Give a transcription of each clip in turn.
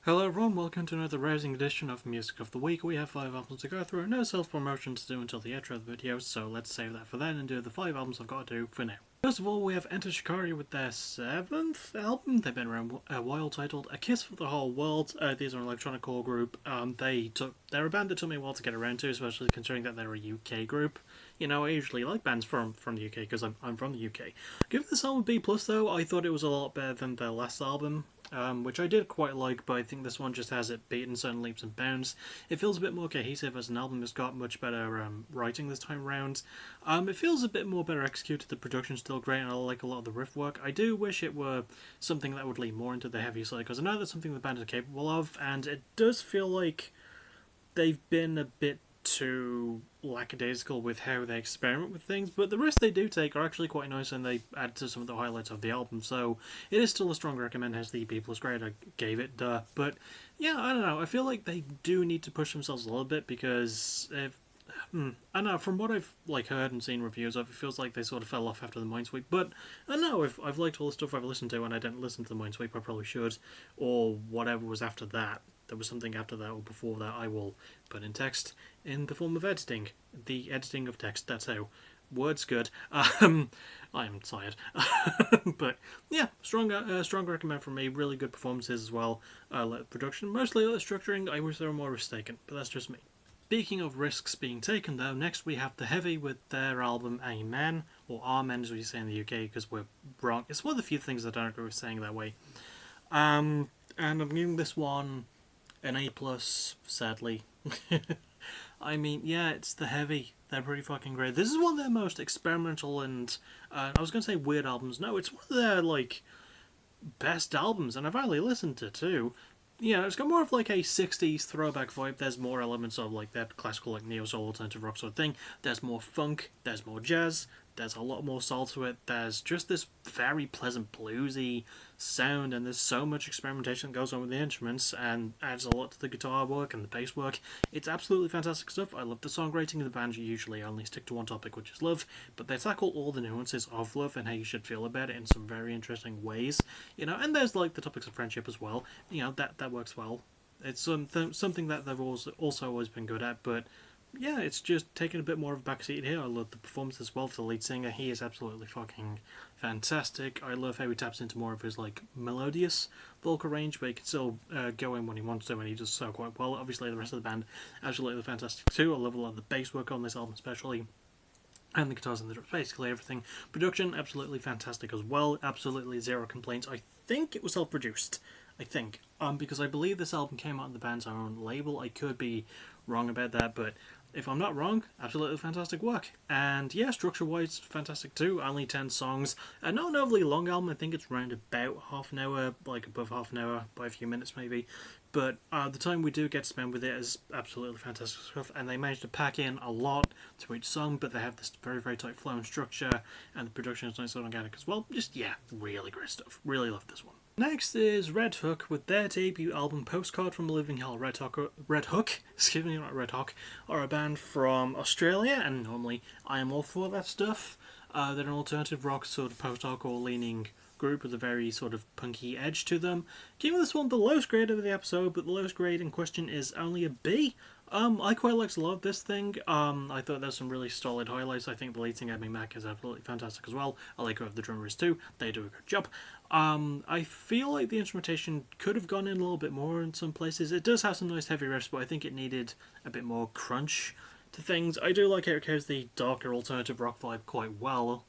Hello everyone, welcome to another rousing edition of Music of the Week. We have 5 albums to go through, no self-promotion to do until the outro of the video, so let's save that for then and do the 5 albums I've got to do for now. First of all, we have Enter Shikari with their 7th album. They've been around a while, titled A Kiss for the Whole World. These are an electronic core group. They're a band that took me a while to get around to, especially considering that they're a UK group. You know, I usually like bands from the UK because I'm from the UK. Give this album a B+, though. I thought it was a lot better than their last album. Which I did quite like, but I think this one just has it beaten certain leaps and bounds. It feels a bit more cohesive as an album. It's got much better writing this time around. It feels a bit more better executed. The production's still great, and I like a lot of the riff work. I do wish it were something that would lean more into the heavy side, because I know that's something the band is capable of, and it does feel like they've been a bit too lackadaisical with how they experiment with things, but the risks they do take are actually quite nice, and they add to some of the highlights of the album, so it is still a strong recommend, hence the B plus grade I gave it, but yeah, I don't know, I feel like they do need to push themselves a little bit, because if I don't know, from what I've heard and seen reviews of, it feels like they sort of fell off after the Minesweep. But I don't know, if I've liked all the stuff I've listened to and I didn't listen to the Minesweep, I probably should, or whatever was after that. There was something after that or before that. I will put in text in the form of editing. The editing of text. That's how. Words good. I am tired, but yeah, strong recommend from me. Really good performances as well. Production, mostly the structuring. I wish there were more risks taken, but that's just me. Speaking of risks being taken, though, next we have The Heavy with their album Amen, or Amen as we say in the UK, because we're wrong. It's one of the few things I don't agree with saying that way. And I'm giving this one an A+, sadly. I mean, yeah, it's The Heavy. They're pretty fucking great. This is one of their most experimental and, I was going to say weird albums. No, it's one of their, best albums, and I've only listened to two. Yeah, it's got more of a 60s throwback vibe. There's more elements of that classical neo soul alternative rock sort of thing. There's more funk, there's more jazz, there's a lot more soul to it. There's just this very pleasant bluesy sound, and there's so much experimentation that goes on with the instruments and adds a lot to the guitar work and the bass work. It's absolutely fantastic stuff. I love the songwriting of the band. You usually only stick to one topic, which is love, but they tackle all the nuances of love and how you should feel about it in some very interesting ways. And there's the topics of friendship as well. That works well. It's something that they've also always been good at, but yeah, it's just taking a bit more of a backseat here. I love the performance as well for the lead singer. He is absolutely fucking fantastic. I love how he taps into more of his melodious vocal range, but he can still go in when he wants to, and he does so quite well. Obviously, the rest of the band absolutely fantastic too. I love a lot of the bass work on this album, especially. And the guitars and the drums, basically everything. Production, absolutely fantastic as well. Absolutely zero complaints. I think it was self-produced. I think. Because I believe this album came out on the band's own label. I could be wrong about that, but if I'm not wrong, absolutely fantastic work. And yeah, structure-wise, fantastic too. Only 10 songs. Not an overly long album. I think it's around about half an hour, above half an hour by a few minutes maybe. But the time we do get to spend with it is absolutely fantastic stuff. And they managed to pack in a lot to each song, but they have this very, very tight flow and structure. And the production is nice and organic as well. Just, yeah, really great stuff. Really love this one. Next is Red Hook with their debut album Postcard from a Living Hell. Red Hook, excuse me, not Red Hawk, are a band from Australia, and normally I am all for that stuff. They're an alternative rock sort of post-hardcore leaning group with a very sort of punky edge to them. Giving this one the lowest grade of the episode, but the lowest grade in question is only a B. I quite liked a lot of this thing. I thought there's some really solid highlights. I think the lead singer, Amy Mack, is absolutely fantastic as well. I like whoever the drummer is too. They do a good job. I feel like the instrumentation could have gone in a little bit more in some places. It does have some nice heavy riffs, but I think it needed a bit more crunch to things. I do like how it carries the darker alternative rock vibe quite well.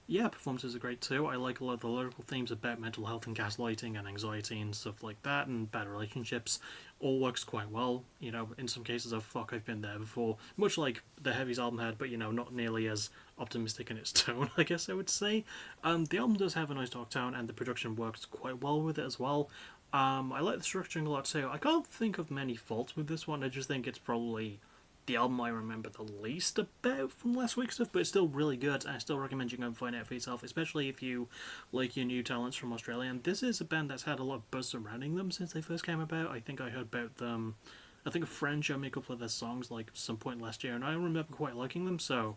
Yeah, performances are great too. I like a lot of the lyrical themes about mental health and gaslighting and anxiety and stuff like that, and bad relationships. All works quite well. In some cases, I've been there before. Much like the Heavy's album had, but not nearly as optimistic in its tone, I guess I would say. The album does have a nice dark tone, and the production works quite well with it as well. I like the structuring a lot too. I can't think of many faults with this one. I just think it's probably the album I remember the least about from last week's stuff, but it's still really good, and I still recommend you go and find out for yourself, especially if you like your new talents from Australia. And this is a band that's had a lot of buzz surrounding them since they first came about. I think I heard about them, I think a friend showed me a couple of their songs some point last year, and I remember quite liking them, so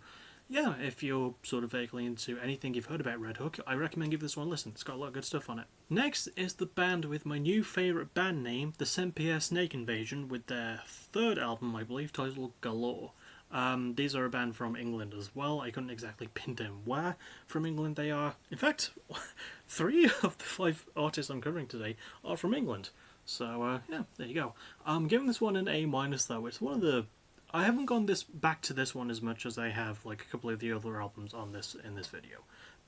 yeah, if you're sort of vaguely into anything you've heard about Red Hook, I recommend give this one a listen. It's got a lot of good stuff on it. Next is the band with my new favourite band name, the Saint-Pierre Snake Invasion, with their third album, I believe, titled Galore. These are a band from England as well. I couldn't exactly pin down where from England they are. In fact, 3 of the 5 artists I'm covering today are from England. So, yeah, there you go. I'm giving this one an A- though. It's one of the... I haven't gone back to this one as much as I have like a couple of the other albums on this in this video.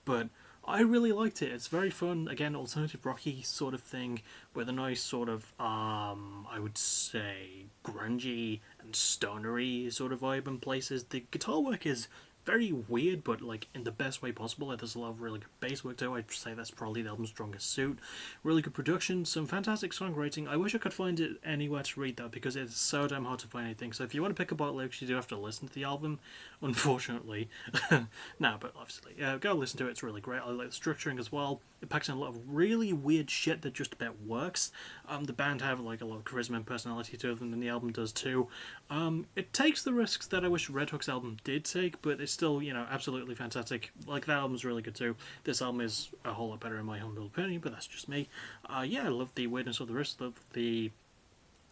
But I really liked it. It's very fun. Again, alternative rocky sort of thing with a nice sort of, I would say, grungy and stonery sort of vibe in places. The guitar work is very weird, but like in the best way possible. Like, there's a lot of really good bass work too. I'd say that's probably the album's strongest suit. Really good production, some fantastic songwriting. I wish I could find it anywhere to read that because it's so damn hard to find anything. So if you want to pick apart lyrics, you do have to listen to the album, unfortunately. No, but obviously, go listen to it. It's really great. I like the structuring as well. It packs in a lot of really weird shit that just about works. The band have like a lot of charisma and personality to them, and the album does too. It takes the risks that I wish Red Hook's album did take, but it's still, absolutely fantastic. Like, that album's really good too. This album is a whole lot better in my humble opinion, but that's just me. Yeah, I love the weirdness of the risk, love the...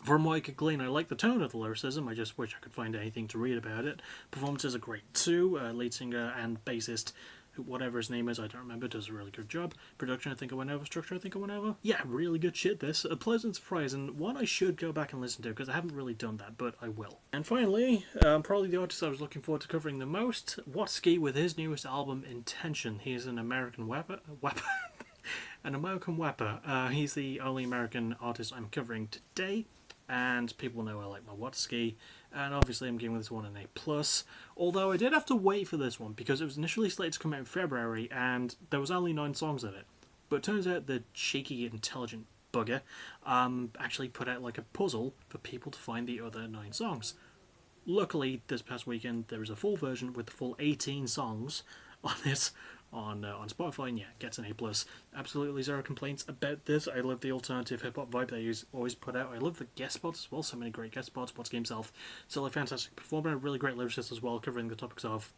From what I could glean, I like the tone of the lyricism. I just wish I could find anything to read about it. Performances are great too. Lead singer and bassist, whatever his name is, I don't remember, does a really good job. Production, I think I went over. Structure, I think I went over. Yeah, really good shit, this. A pleasant surprise, and one I should go back and listen to, because I haven't really done that, but I will. And finally, probably the artist I was looking forward to covering the most, Watsky with his newest album, Intention. He is an American rapper. An American rapper. He's the only American artist I'm covering today. And people know I like my Watsky, and obviously I'm giving this one an A+. Although I did have to wait for this one, because it was initially slated to come out in February, and there was only 9 songs in it. But it turns out the cheeky, intelligent bugger actually put out like a puzzle for people to find the other 9 songs. Luckily, this past weekend, there was a full version with the full 18 songs on it, on Spotify, and yeah, gets an A+. Absolutely zero complaints about this. I love the alternative hip-hop vibe they always put out. I love the guest spots as well, so many great guest spots. Watsky himself, still a fantastic performer, a really great lyricist as well, covering the topics of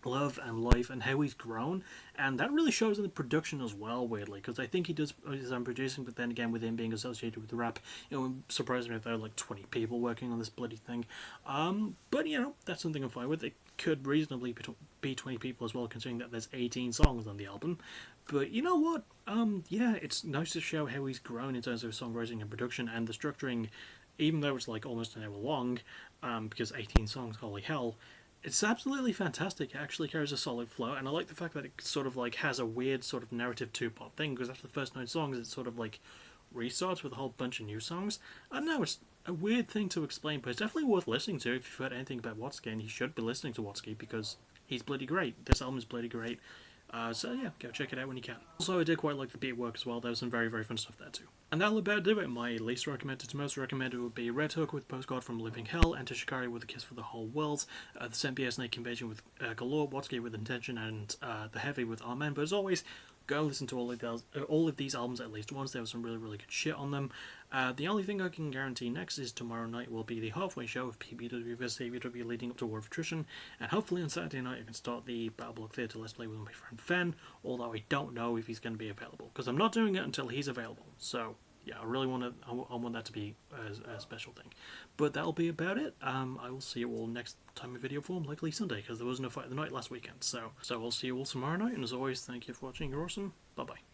love and life and how he's grown, and that really shows in the production as well, weirdly, because I think he does his own producing, but then again, with him being associated with the rap, it would surprise me if there were like 20 people working on this bloody thing. But that's something I'm fine with. It could reasonably be 20 people as well, considering that there's 18 songs on the album. But you know what? Yeah, it's nice to show how he's grown in terms of songwriting and production, and the structuring, even though it's like almost an hour long, because 18 songs, holy hell. It's absolutely fantastic. It actually carries a solid flow, and I like the fact that it sort of like has a weird sort of narrative 2-part thing, because after the first 9 songs it sort of like restarts with a whole bunch of new songs. I don't know, it's a weird thing to explain, but it's definitely worth listening to if you've heard anything about Watsky, and you should be listening to Watsky because he's bloody great. This album is bloody great. So yeah, go check it out when you can. Also, I did quite like the beat work as well. There was some very, very fun stuff there too. And that'll about do it. My least recommended to most recommended would be Red Hook with Postcard from Living Hell, Enter Shikari with A Kiss for the Whole World, the Saint-Pierre Snake Invasion with Galore, Watsky with Intention, and The Heavy with Amen. But as always, go listen to all of these albums at least once. There was some really, really good shit on them. The only thing I can guarantee next is tomorrow night will be the halfway show of PBW vs ABW leading up to War of Attrition, and hopefully on Saturday night I can start the BattleBlock Theatre Let's Play with my friend Fen, although I don't know if he's going to be available, because I'm not doing it until he's available. So yeah, I really want that to be a special thing. But that'll be about it. I will see you all next time in video form, likely Sunday, because there was no fight of the night last weekend. So I'll see you all tomorrow night, and as always, thank you for watching. You're awesome. Bye bye.